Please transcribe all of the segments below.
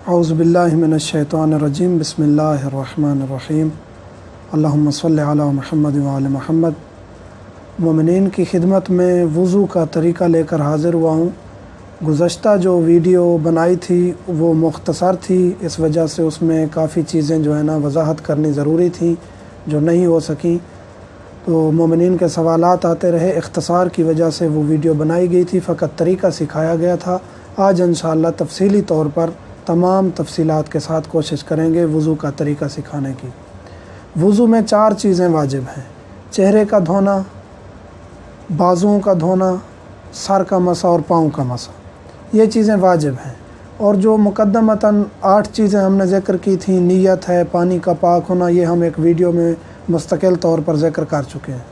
اعوذ باللہ من الشیطان الرجیم بسم اللہ الرحمن الرحیم اللہم صلی علی محمد وعلی محمد۔ مومنین کی خدمت میں وضو کا طریقہ لے کر حاضر ہوا ہوں۔ گزشتہ جو ویڈیو بنائی تھی وہ مختصر تھی، اس وجہ سے اس میں کافی چیزیں جو ہے نا وضاحت کرنی ضروری تھیں جو نہیں ہو سکیں، تو مومنین کے سوالات آتے رہے، اختصار کی وجہ سے وہ ویڈیو بنائی گئی تھی، فقط طریقہ سکھایا گیا تھا۔ آج انشاءاللہ تفصیلی طور پر تمام تفصیلات کے ساتھ کوشش کریں گے وضو کا طریقہ سکھانے کی۔ وضو میں 4 چیزیں واجب ہیں: چہرے کا دھونا، بازوؤں کا دھونا، سر کا مسح اور پاؤں کا مسح، یہ چیزیں واجب ہیں۔ اور جو مقدمتاً 8 چیزیں ہم نے ذکر کی تھیں، نیت ہے، پانی کا پاک ہونا، یہ ہم ایک ویڈیو میں مستقل طور پر ذکر کر چکے ہیں۔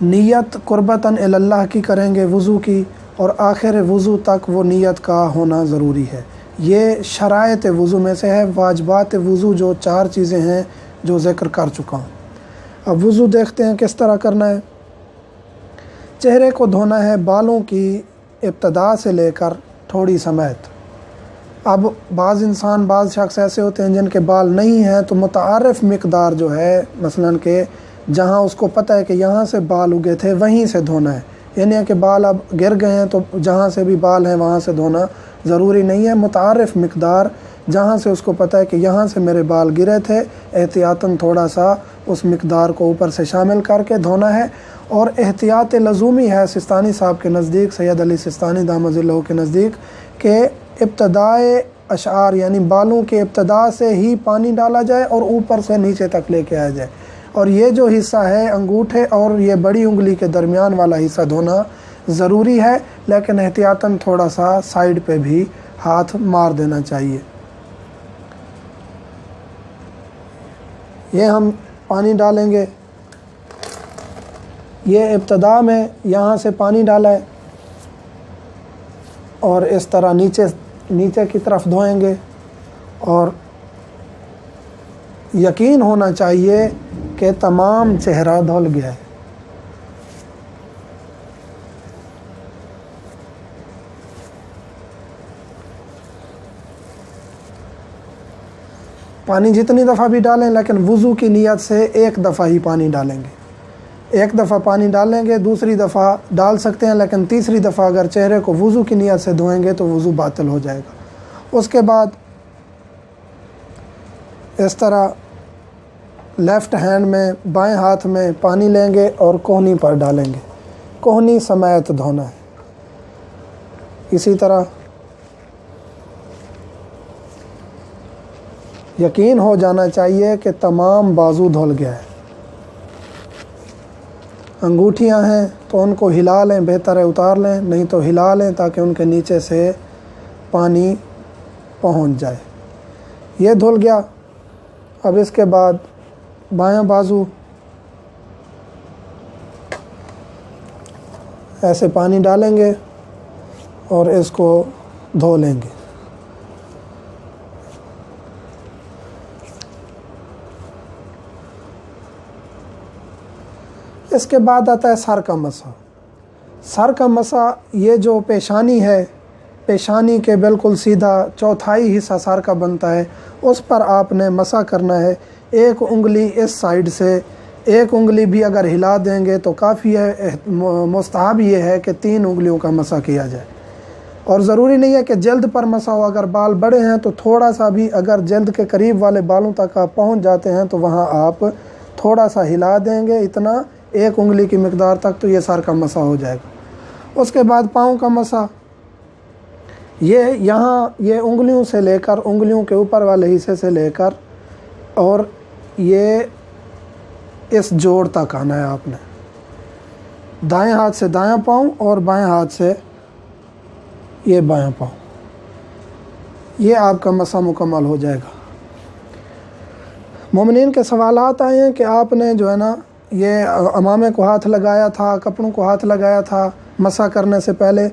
نیت قربتاً الی اللہ کی کریں گے وضو کی، اور آخر وضو تک وہ نیت کا ہونا ضروری ہے۔ یہ شرائط وضو میں سے ہے، واجبات وضو جو 4 چیزیں ہیں جو ذکر کر چکا ہوں۔ اب وضو دیکھتے ہیں کس طرح کرنا ہے۔ چہرے کو دھونا ہے بالوں کی ابتدا سے لے کر تھوڑی سمیت۔ اب بعض شخص ایسے ہوتے ہیں جن کے بال نہیں ہیں، تو متعارف مقدار جو ہے مثلاً کہ جہاں اس کو پتہ ہے کہ یہاں سے بال اگے تھے وہیں سے دھونا ہے، یعنی کہ بال اب گر گئے ہیں تو جہاں سے بھی بال ہیں وہاں سے دھونا ضروری نہیں ہے۔ متعارف مقدار جہاں سے اس کو پتہ ہے کہ یہاں سے میرے بال گرے تھے، احتیاطاً تھوڑا سا اس مقدار کو اوپر سے شامل کر کے دھونا ہے۔ اور احتیاط لزومی ہے سستانی صاحب کے نزدیک، سید علی سستانی دامت اللہ کے نزدیک، کہ ابتدائے اشعار یعنی بالوں کے ابتدا سے ہی پانی ڈالا جائے اور اوپر سے نیچے تک لے کے آیا جائے، اور یہ جو حصہ ہے انگوٹھے اور یہ بڑی انگلی کے درمیان والا حصہ دھونا ضروری ہے، لیکن احتیاطاً تھوڑا سا سائیڈ پہ بھی ہاتھ مار دینا چاہیے۔ یہ ہم پانی ڈالیں گے، یہ ابتدا میں یہاں سے پانی ڈالا ہے اور اس طرح نیچے کی طرف دھوئیں گے، اور یقین ہونا چاہیے کہ تمام چہرہ دھل گیا ہے۔ پانی جتنی دفعہ بھی ڈالیں، لیکن وضو کی نیت سے ایک دفعہ ہی پانی ڈالیں گے۔ ایک دفعہ پانی ڈالیں گے، دوسری دفعہ ڈال سکتے ہیں، لیکن تیسری دفعہ اگر چہرے کو وضو کی نیت سے دھوئیں گے تو وضو باطل ہو جائے گا۔ اس کے بعد اس طرح لیفٹ ہینڈ میں، بائیں ہاتھ میں پانی لیں گے اور کوہنی پر ڈالیں گے، کوہنی سمیت دھونا ہے۔ اسی طرح یقین ہو جانا چاہیے کہ تمام بازو دھل گیا ہے۔ انگوٹھیاں ہیں تو ان کو ہلا لیں، بہتر ہے اتار لیں، نہیں تو ہلا لیں تاکہ ان کے نیچے سے پانی پہنچ جائے۔ یہ دھل گیا۔ اب اس کے بعد بایاں بازو ایسے پانی ڈالیں گے اور اس کو دھو لیں گے۔ اس کے بعد آتا ہے سر کا مسح۔ سر کا مسح یہ جو پیشانی ہے، پیشانی کے بالکل سیدھا چوتھائی حصہ سر کا بنتا ہے، اس پر آپ نے مسح کرنا ہے۔ ایک انگلی اس سائیڈ سے، ایک انگلی بھی اگر ہلا دیں گے تو کافی ہے۔ مستحب یہ ہے کہ 3 انگلیوں کا مسح کیا جائے، اور ضروری نہیں ہے کہ جلد پر مسح ہو۔ اگر بال بڑے ہیں تو تھوڑا سا بھی، اگر جلد کے قریب والے بالوں تک آپ پہنچ جاتے ہیں تو وہاں آپ تھوڑا سا ہلا دیں گے، اتنا 1 انگلی کی مقدار تک، تو یہ سر کا مسح ہو جائے گا۔ اس کے بعد پاؤں کا مسح، یہ انگلیوں سے لے کر، انگلیوں کے اوپر والے حصے سے لے کر، اور یہ اس جوڑ تک آنا ہے۔ آپ نے دائیں ہاتھ سے دایاں پاؤں اور بائیں ہاتھ سے یہ بایاں پاؤں، یہ آپ کا مسح مکمل ہو جائے گا۔ مومنین کے سوالات آئے ہیں کہ آپ نے جو ہے نا یہ امامے کو ہاتھ لگایا تھا، کپڑوں کو ہاتھ لگایا تھا مسح کرنے سے پہلے،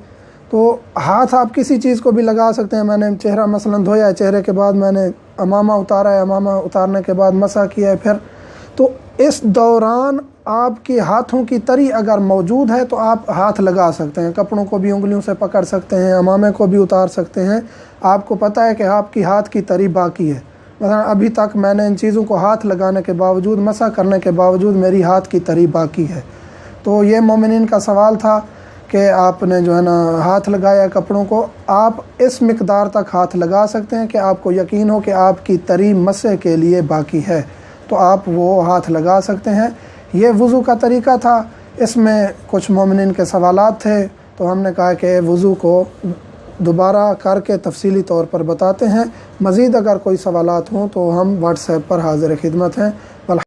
تو ہاتھ آپ کسی چیز کو بھی لگا سکتے ہیں۔ میں نے چہرہ مثلاً دھویا ہے، چہرے کے بعد میں نے امامہ اتارا ہے، امامہ اتارنے کے بعد مسح کیا ہے، پھر تو اس دوران آپ کے ہاتھوں کی تری اگر موجود ہے تو آپ ہاتھ لگا سکتے ہیں، کپڑوں کو بھی انگلیوں سے پکڑ سکتے ہیں، عمامے کو بھی اتار سکتے ہیں۔ آپ کو پتہ ہے کہ آپ کی ہاتھ کی تری باقی ہے، مثلا ابھی تک میں نے ان چیزوں کو ہاتھ لگانے کے باوجود، مسح کرنے کے باوجود میری ہاتھ کی تری باقی ہے۔ تو یہ مومنین کا سوال تھا کہ آپ نے جو ہے نا ہاتھ لگایا کپڑوں کو، آپ اس مقدار تک ہاتھ لگا سکتے ہیں کہ آپ کو یقین ہو کہ آپ کی تری مسح کے لیے باقی ہے، تو آپ وہ ہاتھ لگا سکتے ہیں۔ یہ وضو کا طریقہ تھا۔ اس میں کچھ مومنین کے سوالات تھے، تو ہم نے کہا کہ وضو کو دوبارہ کر کے تفصیلی طور پر بتاتے ہیں۔ مزید اگر کوئی سوالات ہوں تو ہم واٹس ایپ پر حاضر خدمت ہیں۔